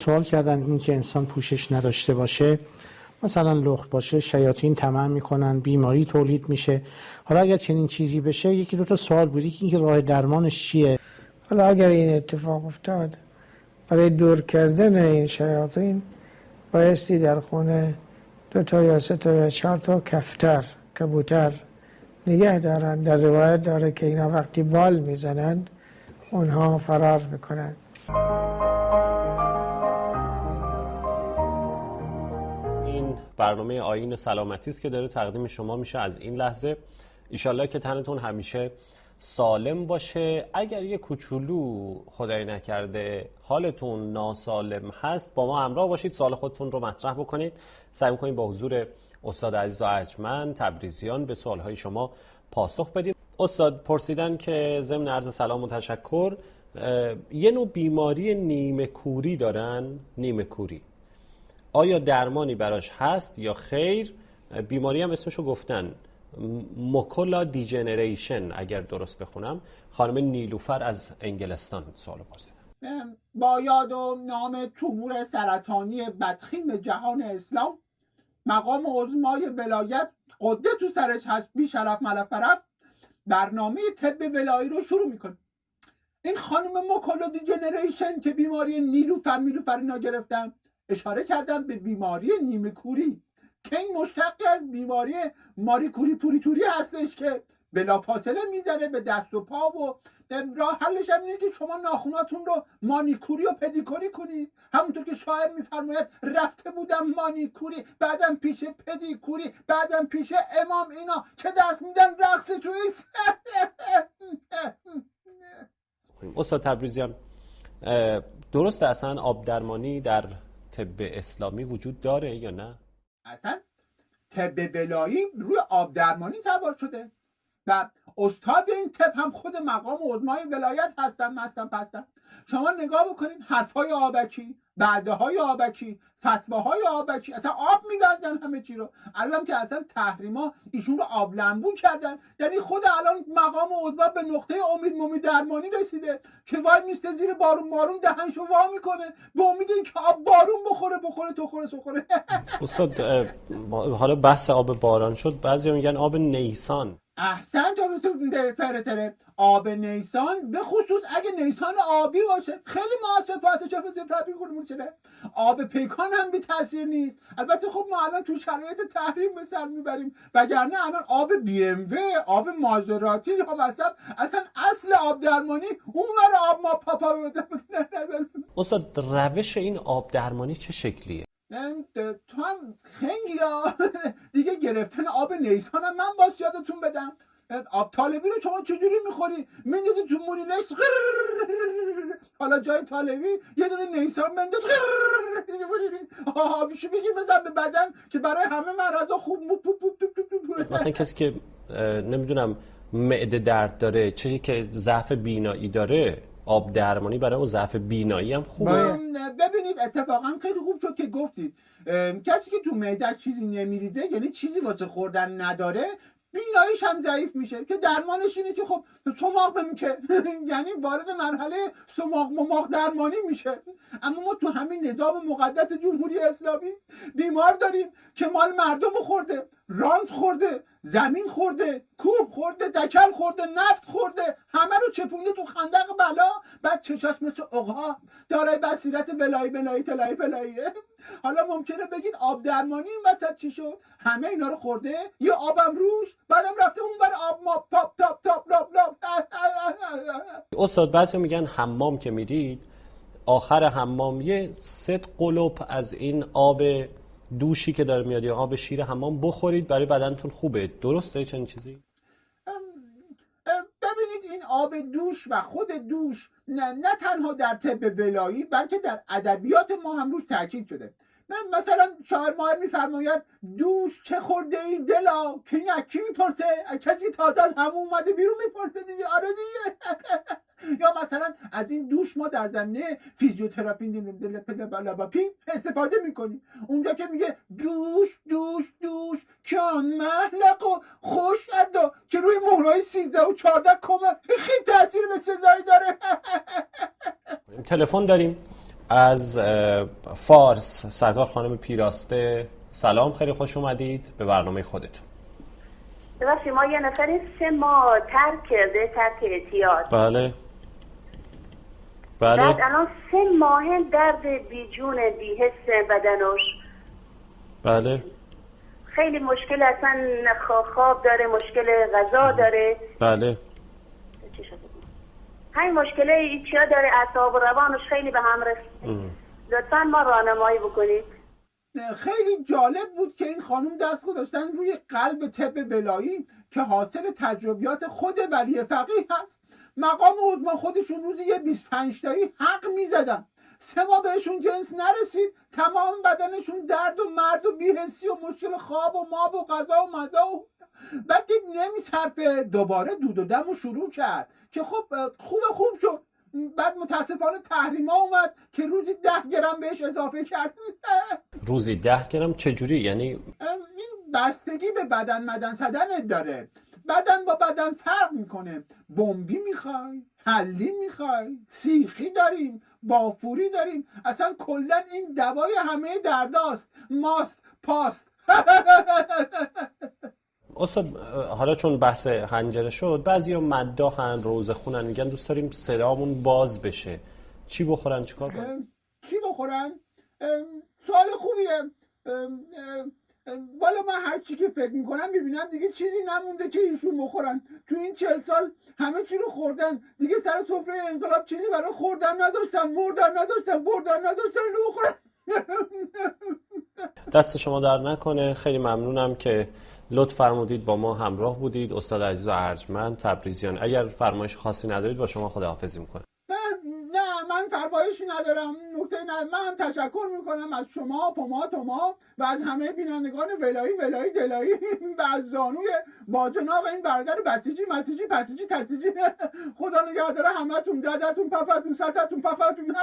سوال کردن این که انسان پوشش نداشته باشه، مثلا لخت باشه، شیاطین طمع میکنن، بیماری تولید میشه. حالا اگر چنین چیزی بشه، یکی دو تا سوال بودی که اینکه راه درمانش چیه؟ حالا اگر این اتفاق افتاد، برای دور کردن این شیاطین بایستی در خونه 2 تا یا 3 تا یا 4 تا کبوتر نگه دارن. در روایت داره که اینا وقتی بال میزنند اونها فرار میکنن. این برنامه آیین سلامتی است که داره تقدیم شما میشه از این لحظه. ایشالله که تنتون همیشه سالم باشه. اگر یه کوچولو خدای نکرده حالتون ناسالم هست، با ما همراه باشید، سوال خودتون رو مطرح بکنید. سعی می‌کنیم با حضور استاد عزیز و ارجمند تبریزیان به سوالهای شما پاسخ بدیم. استاد پرسیدن که ضمن عرض سلام و تشکر، یه نوع بیماری نیمه کوری دارن. نیمه کوری آیا درمانی براش هست یا خیر؟ بیماری هم اسمشو گفتن ماکولا دیژنریشن اگر درست بخونم. خانم نیلوفر از انگلستان سوال پرسیدن. با یاد و نام تومور سرطانی بدخیم جهان اسلام، مقام عظمای ولایت قده تو سرش هست، بی شرف ملفرف، برنامه طب ولایی رو شروع میکنه. این خانم ماکولا دیژنریشن که بیماری نیلوفر اینا گرفتن، اشاره کردم به بیماری نیمه کوری که این مشتقی از بیماری ماری کوری پوری توری هستش که بلافاصله میزنه به دست و پا و راه حلش هم اینه که شما ناخوناتون رو مانیکوری و پدیکوری کنید. همونطور که شاعر میفرماید رفته بودم مانیکوری، بعدم پیش پدیکوری، بعدم پیش امام اینا که درس میدن رقص تویست. استاد تبریزیان، درسته اصلا آب درمانی در طب اسلامی وجود داره یا نه؟ اصلا طب ولایی روی آب درمانی سوار شده و استاد این طب هم خود مقام عظمای ولایت هستن. شما نگاه بکنید حرفهای آبکی، وعده‌های آبکی، فتواهای آبکی، اصلا آب می‌بندن همه چی رو. الان که اصلا تحریما ایشون رو آب لنبو کردن، یعنی خود الان مقام عظما به نقطه امید درمانی رسیده که وای میسته زیر بارون دهنشو وا میکنه به امید اینکه آب بارون بخوره تو سخوره. استاد حالا بحث آب باران شد، بعضی میگن آب نیسان. احسن تو فرتره آب نیسان، به خصوص اگه نیسان آبی باشه خیلی موثر. چه تبریک شده. آب پیکان هم بی تاثیر نیست. البته خب ما الان تو شرایط تحریم به سر میبریم، وگرنه الان آب بی ام و آب مازراتی اصلا اصل آب درمانی اونور آب ما پاپا بده. استاد روش این آب درمانی چه شکلیه؟ تو هم خنگی ها دیگه گرفتن آب نیسان هم من باز یادتون بدم. آب طالبی رو شما چجوری میخوری؟ میندازی تو مونینش، حالا جای طالبی یه دونه نیسان بنداز، آبیشو بگیر بزن به بدن که برای همه مرضا خوب. مثلا کسی که نمیدونم معده درد داره، چیزی که ضعف بینایی داره، آب درمانی برای اون ضعف بینایی هم خوبه. ببینید اتفاقا خیلی خوب شد که گفتید. کسی که تو معده چیزی نمیریزه، یعنی چیزی واسه خوردن نداره، بیناییش هم ضعیف میشه که درمانش اینه که خب سماق بمیشه. یعنی وارد مرحله سماق درمانی میشه. اما ما تو همین نظام مقدس جمهوری اسلامی بیمار داریم که مال مردم خورده، راند خورده، زمین خورده، کوب خورده، دکل خورده، نفت خورده، همه رو چپونده تو خندق بلا. بعد چشاش مثل عقاب دارای بصیرت ولایی تلاییه. حالا ممکنه بگید آب درمانی این وسط چی شد؟ همه اینا رو خورده، یه آبم روش، بعدم رفته اون بر آب ما تاپ لاب. استاد بعضی میگن حمام که میرید، آخر حمام یه 3 قلوب از این آب دوشی که داره میاد یا آب شیر حمام بخورید، برای بدنتون خوبه. درسته چنین چیزی؟ ببینید این آب دوش و خود دوش نه تنها در طب ولایی بلکه در ادبیات ما هم روش تاکید شده. مثلا شاعر ماهر میفرماید دوش چه خورده ای دلا، که این کی میپرسه؟ کسی تازه از همون اومده بیرون میپرسه دیگه. آره دیگه. یا مثلا از این دوش ما در زمینه فیزیوتراپی استفاده میکنیم. اونجا که میگه دوش کان محلق و خوش ادا که روی مهرهای 13 و 14 کمه، خیلی تاثیر به سزایی داره. تلفن داریم. از فارس سرکار خانم پیراسته، سلام، خیلی خوش اومدید به برنامه خودتون. ببخشید ما یه نفری 3 ماه ترک کرده، ترک اعتیاد. بله بعد بله الان 3 ماه درد بیجون بی‌حس بدنش. بله خیلی مشکل، اصلا خواب داره، مشکل غذا داره. بله. چی شده؟ همین مشکل ایچیا داره، اعصاب و روانش خیلی به هم رسید. لطفا ما راهنمایی بکنید. خیلی جالب بود که این خانم دست گذاشتن روی قلب طب ولایی که حاصل تجربیات خود ولی فقیه هست. مقام عظما خودشون روزی یه 25 تایی حق میزدن، 3 ماه بهشون جنس نرسید، تمام بدنشون درد و مرد و بی‌حسی و مشکل خواب و ماب و غذا و مزا و بعد دید نمیصرفه، دوباره دود و دم و شروع کرد که خب خوب شد. بعد متاسفانه تحریما اومد که روزی 10 گرم بهش اضافه کرد. روزی 10 گرم چجوری؟ یعنی این بستگی به بدن سدنت داره، بدن با بدن فرق میکنه. بمبی میخوای، حلی میخوای، سیخی داریم، بافوری داریم، اصلا کلا این دوای همه درداست، ماست پاست. استاد حالا چون بحث حنجره شد، بعضیا مداحن، روزه خونن، میگن دوست داریم صدامون باز بشه، چی بخورن، چیکار کنن؟ چی بخورن؟ سوال خوبیه. والا من هر چی که فکر میکنم ببینم دیگه چیزی نمونده که ایشون بخورن. تو این 40 سال همه چی رو خوردن دیگه، سر سفره انقلاب چیزی برای خوردن نداشتن، مردن نداشتن، بردن نداشتن، اینو بخورن. دست شما در نکنه، خیلی ممنونم که لطف فرمودید با ما همراه بودید. استاد عزیز و ارجمند تبریزیان، اگر فرمایش خاصی ندارید با شما خداحافظی میکنم. نه من فرمایشی ندارم، نکته نه. من هم تشکر میکنم از شما توما و از همه بینندگان ولایی دلایی و از زانوی باجناق این برادر بسیجی مسیجی تسیجی. خدا نگهدار همتون، ددتون پفتون ستتون پفتون.